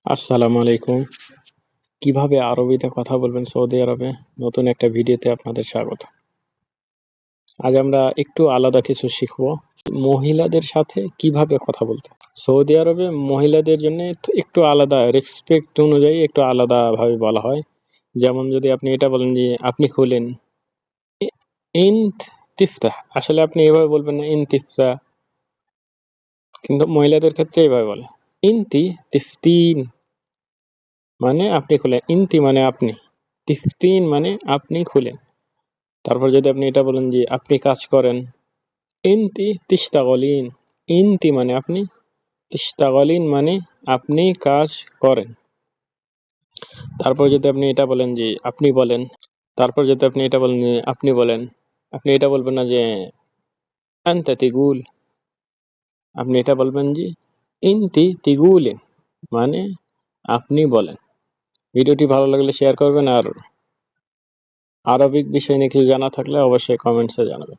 আসসালামু আলাইকুম। কিভাবে আরবিতে কথা বলবেন সৌদি আরবে? নতুন একটা ভিডিওতে আপনাদের স্বাগত। আজ আমরা একটু আলাদা কিছু শিখব। মহিলাদের সাথে কিভাবে কথা বলতে হয়। সৌদি আরবে মহিলাদের জন্য একটু আলাদা রেসপেক্ট অনুযায়ী একটু আলাদাভাবে বলা হয়। যেমন যদি আপনি এটা বলেন যে, "আপনি খুলেন।" ই ইনত তিফতাহ। আসলে আপনি এভাবে বলবেন না, "ইন তিফতাহ।" কিন্তু মহিলাদের ক্ষেত্রে এভাবে বলে। "ইনতি তিফতিন।" মানে আপনি খুলেন। ইনতি মানে আপনি। তিফতিন মানে আপনি খুলেন। তারপর যদি আপনি এটা বলেন যে আপনি কাজ করেন, ইনতি তিশতাগলিন। ইনতি মানে আপনি, তিশতাগলিন মানে আপনি কাজ করেন। তারপর যদি আপনি এটা বলেন যে আপনি বলেন, তারপর যদি আপনি এটা বলেন যে আপনি বলেন, আপনি এটা বলবেন না যে আনতা তিগুল, আপনি এটা বলবেন যে ইনতি তিগুলিন মানে আপনি বলেন। ভিডিওটি ভালো লাগলে শেয়ার করবেন আর আরবিক বিষয় নিয়ে কিছু জানা থাকলে অবশ্যই কমেন্টসে জানাবেন।